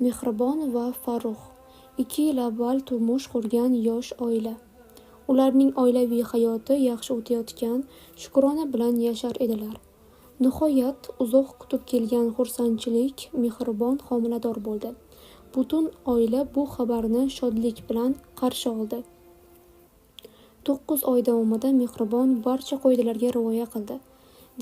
Mehribon va Farruh 2 yil avval turmush qurgan yosh oila. Ularning oilaviy hayoti yaxshi o'tayotgan, Shukrona bilan yashar edilar. Nihoyat uzoq kutib kelgan xursandchilik Mehribon homilador bo'ldi. Butun oila bu xabarni shodlik bilan qarshi oldi. 9 oy davomida Mehribon barcha qoidalarga rioya qildi.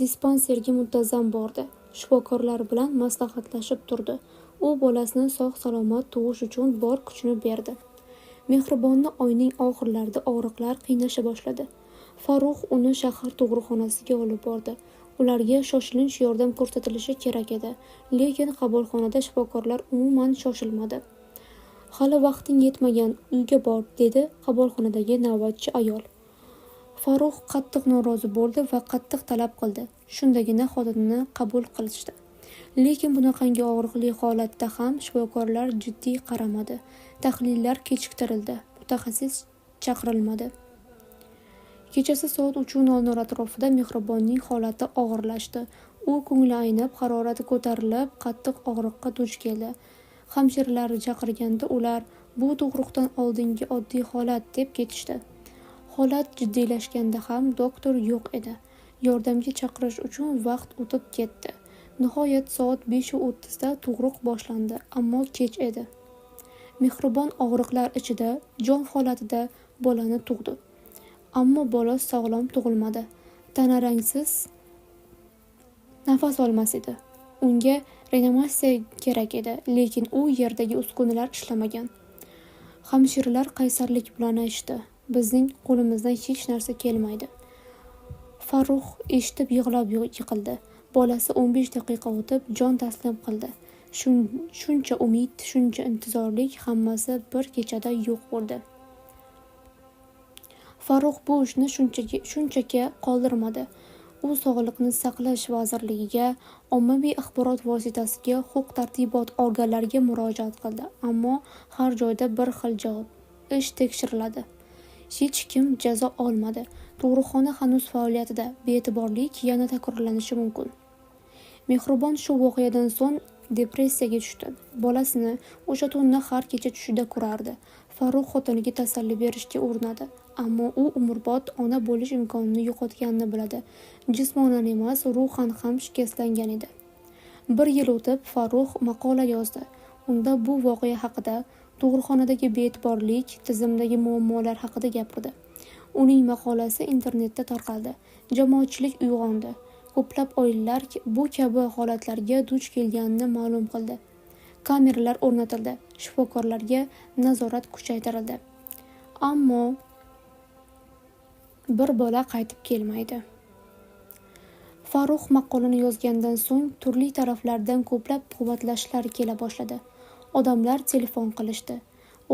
Dispanserga muntazam bordi. Shifokorlar bilan maslahatlashib turdi. U bolasini sog'-salomat tug'ish uchun bor kuchini berdi. Mehribonni oyning oxirlarida og'riqlar qiynasha boshladi. Farruh uni shahar tug'ruqxonasiga olib bordi. Ularga shoshilinch yordam ko'rsatilishi kerak edi, lekin qabulxonada shifokorlar umuman shoshilmadi. Hali vaqting yetmagan, uyga bor, dedi qabulxonadagi navbatchi ayol. Farruh qattiq norozi bo'ldi va qattiq talab qildi. Shundagina xotinini qabul qilishdi. Lekin bunaqangi og'riqli holatda ham shifokorlar jiddiy qaramadi. Tahlillar kechiktirildi. Mutaxassis chaqirilmadi. Kechasi soat 3:00 atrofida Mehribonning holati og'irlashdi. U ko'ngli aynib, harorati ko'tarilib, qattiq og'riqqa duch keldi. Hamshiralar chaqirganda ular bu tug'ruqdan oldingi oddiy holat deb ketishdi. Holat jiddiylashganda ham doktor yo'q edi. Yordamga chaqirish uchun vaqt o'tib ketdi. Nihoyat soat 5:30da tug'ruq boshlandi, ammo kech edi. Mehribon og'riqlar ichida, jon holatida bolani tug'di. Ammo bola sog'lom tug'ilmadi. Tana rangsiz, nafas olmas edi. Unga reanimatsiya kerak edi, lekin u yerdagi uskunalar ishlamagan. Hamshiralar qaysarlik bilan aytishdi: "Bizning qo'limizdan hech narsa kelmaydi." Farruh eshitib yig'lab yiqildi. Bolasi 15 daqiqa o'tib jon taslim qildi. Shuncha umid, shuncha intizorlik hammasi bir kechada yo'q bo'ldi. Farruh bu ishni shunchaki qoldirmadi. U Sog'liqni saqlash vazirligiga, ommaviy axborot vositasiga, huquq-tartibot organlariga murojaat qildi, ammo har joyda bir xil javob: ish tekshiriladi. Hech kim jazo olmadi. Tug'ruqxona hanuz faoliyatida, be'tiborlik yana takrorlanishi mumkin. Mehribon shu voqeadan so'ng depressiyaga tushdi. Bolasini o'sha tunni har kecha tushida ko'rardi. Farruh xotiniga tasalli berishga urinadi, ammo u umrbod ona bo'lish imkonini yo'qotganini biladi. Jismonan emas, ruhan ham shikastlangan edi. 1 yil o'tib Farruh maqola yozdi. Unda bu voqea haqida, tug'ruqxonadagi be'tiborlik, tizimdagi muammolar haqida gapirdi. Uning maqolasi internetda tarqaldi. Jamoatchilik uyg'ondi. Ko'plab oilalar bu kabi holatlarga duch kelganini ma'lum qildi. Kameralar o'rnatildi, shifokorlarga nazorat kuchaytirildi. Ammo bir bola qaytib kelmaydi. Farruh maqolani yozgandan so'ng turli taraflardan ko'plab quvvatlashlar kela boshladi. Odamlar telefon qilishdi,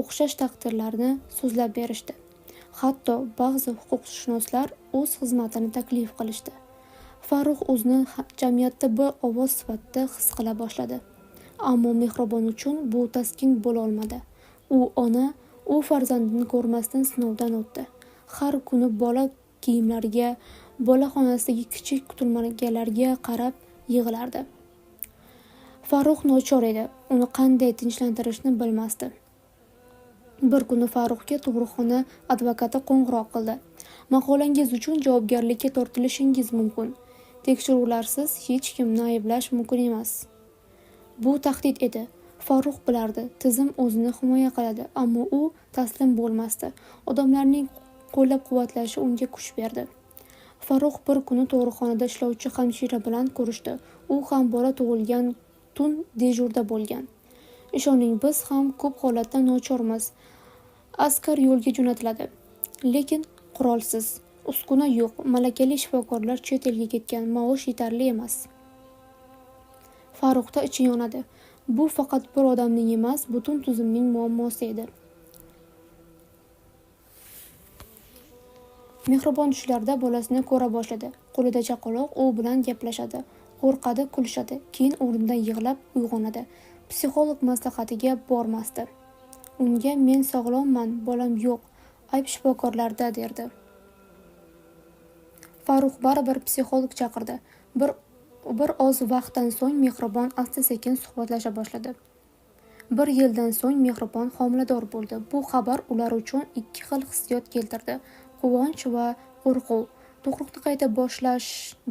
o'xshash taqdirlarni so'zlab berishdi. Hatto ba'zi huquqshunoslar o'z xizmatini taklif qilishdi. Farruh o'zini jamiyatda bir ovoz sifatida his qila boshladi. Ammo Mehribon uchun bu taskin bo'la olmadi. U farzandini ko'rmasdan sinovdan o'tdi. Har kuni bola kiyimlariga, bolaxonasidagi kichik kutilmalarga qarab yig'lardi. Farruh nochor edi. Uni qanday tinchlantirishni bilmasdi. Bir kuni Farruhga tug'ruqxona advokati qo'ng'iroq qildi. Maqolangiz uchun javobgarlikka tortilishingiz mumkin. Tekshiruvlarsiz hech kimni ayblash mumkin emas. Bu tahdid edi. Farruh bilardi, tizim o'zini himoya qiladi, ammo u taslim bo'lmasdi. Odamlarning qo'llab-quvvatlashi unga kuch berdi. Farruh bir kuni tug'ruqxonada ishlovchi hamshira bilan ko'rishdi. U ham bola tug'ilgan tun dejurda bo'lgan. Ishoning, biz ham ko'p holatda nochormiz. Askar yo'lga jo'natiladi, lekin qurolsiz. Uskuna yo'q, malakali shifokorlar chet elga ketgan, maosh yetarli emas. Farruhda ichi yonadi. Bu faqat bir odamning emas, butun tizimning muammosi edi. Mehribon tushlarda bolasini ko'ra boshladi. Qo'lida chaqaloq, u bilan gaplashadi. Qo'rqadi, kulishadi. Keyin o'rnidan yig'lab uyg'onadi. Psixolog maslahatiga bormasdi. Unga men sog'lomman, bolam yo'q, ayb shifokorlarda derdi. Farruh baribir psixolog chaqirdi. Bir oz vaqtdan so'ng Mehribon asta-sekin suhbatlasha boshladi. Bir yildan so'ng Mehribon homilador bo'ldi. Bu xabar ular uchun ikki xil hissiyot keltirdi: quvonch va qo'rquv. Tug'ruqni qayta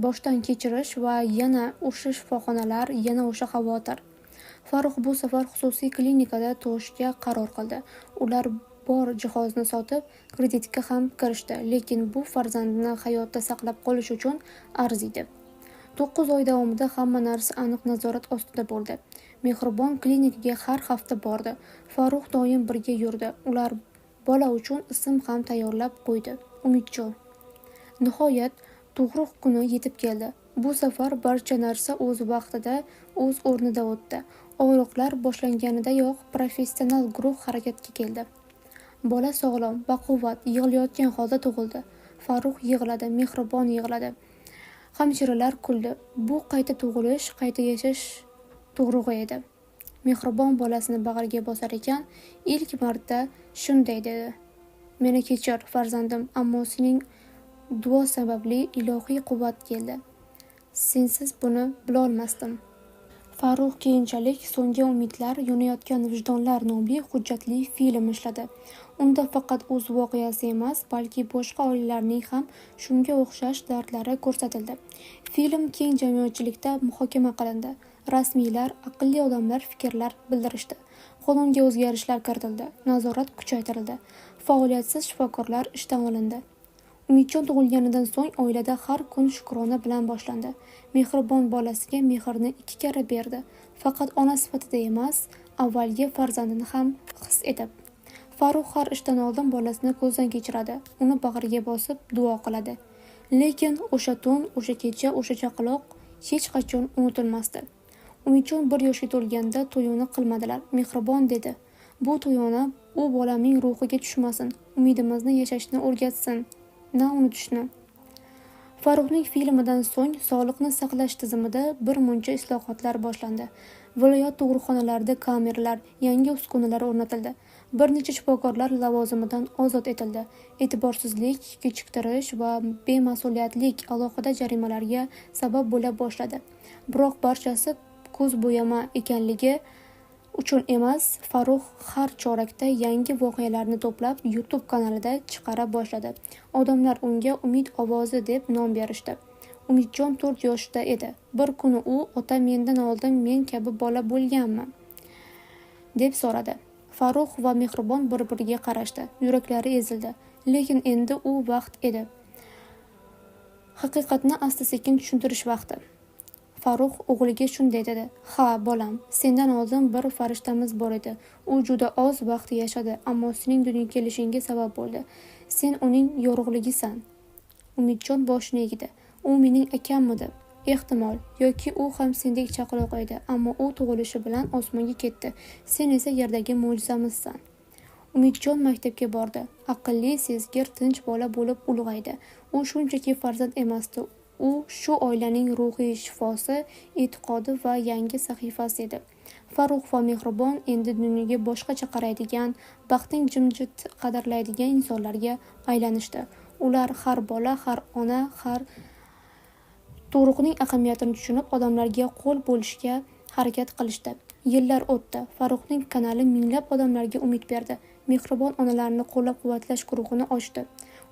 boshdan kechirish va yana o'sha shifoxonalar, yana o'sha xavotir. Farruh bu safar xususiy klinikada tug'ishga qaror qildi. Ular bor jihozni sotib, kreditga ham kirishdi, lekin bu farzandni hayotda saqlab qolish uchun arziydi. 9 oy davomida hamma narsa aniq nazorat ostida bo'ldi. Mehribon klinikaga har hafta bordi. Farruh doim birga yurdi. Ular bola uchun ism ham tayyorlab qo'ydi: Umidjon. Nihoyat tug'ruq kuni yetib keldi. Bu safar barcha narsa o'z vaqtida, o'z o'rnida o'tdi. Og'riqlar boshlanganidayoq professional guruh harakatga keldi. Bola sog'lom, baquvvat, yig'layotgan holda tug'ildi. Farruh yig'ladi, Mehribon yig'ladi. Hamshiralar kuldi. Bu qayta tug'ilish, qayta yashash tug'rug'i edi. Mehribon bolasini bag'riga bosar ekan, ilk marta shunday dedi: "Meni kechir, farzandim, ammo sening duo sababli ilohiy quvvat keldi. Sensiz buni bilolmasdim." Farruh keyinchalik "So'nggi umidlar, yonayotgan vijdonlar" nomli hujjatli film ishladi. Unda faqat o'z voqeasi emas, balki boshqa oilalarning ham shunga o'xshash dardlari ko'rsatildi. Film keng jamoatchilikda muhokama qilindi. Rasmiylar, aqlli odamlar fikrlar bildirishdi. Qonunga o'zgarishlar kiritildi, nazorat kuchaytirildi. Faoliyatsiz shifokorlar ishdan olindi. Umidjon tug'ilganidan so'ng oilada har kun shukrona bilan boshlandi. Mehribon bolasiga mehrni 2 karra berdi. Faqat ona sifatida emas, avvalgi farzandini ham his etib. Farruh har ishdan oldin bolasini ko'zdan kechiradi, uni bag'riga bosib duo qiladi. Lekin o'sha tun, o'sha kecha, o'sha chaqaloq hech qachon unutilmasdi. Umidjon 1 yoshga to'lganda to'yini qilmadilar. Mehribon dedi: "Bu to'yona u bolamning ruhiga tushmasin, umidimizni yashashni o'rgatsin, na unutishni." Farruhning filmidan so'ng sog'liqni saqlash tizimida bir muncha islohotlar boshlandi. Viloyat tug'ruqxonalarida kameralar, yangi uskunalar o'rnatildi. Bir necha shifokorlar lavozimidan ozod etildi. E'tiborsizlik, kechiktirish va bemas'uliyatlik alohida jarimalarga sabab bo'la boshladi. Biroq barchasi ko'z bo'yama ekanligi uchun emas. Farruh har chorakda yangi voqealarni to'plab YouTube kanalida chiqara boshladi. Odamlar unga Umid ovozi deb nom berishdi. Umidjon 4 yoshda edi. Bir kuni u: "Ota, mendan oldin men kabi bola bo'lganmi?" deb so'radi. Farruh va Mehribon bir-biriga qarashdi. Yuraklari ezildi. Lekin endi u vaqt edi. Haqiqatni asta-sekin tushuntirish vaqti. Farruh o'g'liga shunday dedi: "Ha, bolam, sendan oldin bir farishtamiz bor edi. U juda oz vaqt yashadi, ammo sening dunyoga kelishingga sabab bo'ldi. Sen uning yorug'ligisan." Umidjon boshini egdi. "U mening akammidi? Ehtimol, yoki u ham sendek chaqaloq edi, ammo u tug'ilishi bilan osmonga ketdi. Sen esa yerdagi mo'jizamizsan." Umidjon maktabga bordi. Aqlli, sezgir, tinch bola bo'lib ulg'aydi. U shunchaki farzand emasdi. U shu oilaning ruhiy shifosi, e'tiqodi va yangi sahifasi edi. Farruh va Mehribon endi dunyoga boshqacha qaraydigan, baxtning jimjit qadrlaydigan insonlarga aylanishdi. Ular har bola, har ona, har tug'ruqning ahamiyatini tushunib, odamlarga qo'l bo'lishga harakat qilishdi. Yillar o'tdi. Farruhning kanali minglab odamlarga umid berdi. Mehribon onalarni qo'llab-quvvatlash guruhini ochdi.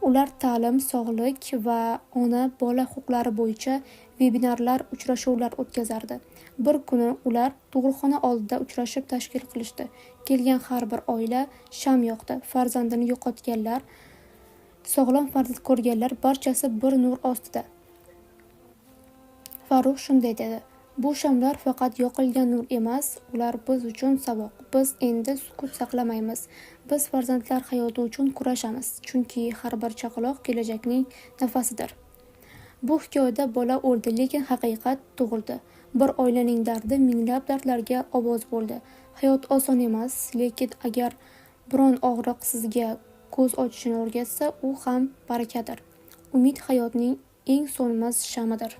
Ular ta'lim, sog'lik va ona-bola huquqlari bo'yicha vebinarlar, uchrashuvlar o'tkazardi. Bir kuni ular tug'ruqxona oldida uchrashib tashkil qilishdi. Kelgan har bir oila sham yoqdi. Farzandini yo'qotganlar, sog'lom farzand ko'rganlar barchasi bir nur ostida. Farruh shunday dedi: "Bu shamlar faqat yoqilgan nur emas, ular biz uchun saboq. Biz endi sukut saqlamaymiz. Biz farzandlar hayoti uchun kurashamiz, chunki har bir chaqaloq kelajakning nafasidir." Bu hikoyada bola o'ldi, lekin haqiqat tug'ildi. Bir oilaning dardi minglab dardlarga ovoz bo'ldi. Hayot oson emas, lekin agar biron og'riq sizga ko'z ochishni o'rgatsa, u ham barakadir. Umid hayotning eng so'nmas shamidir.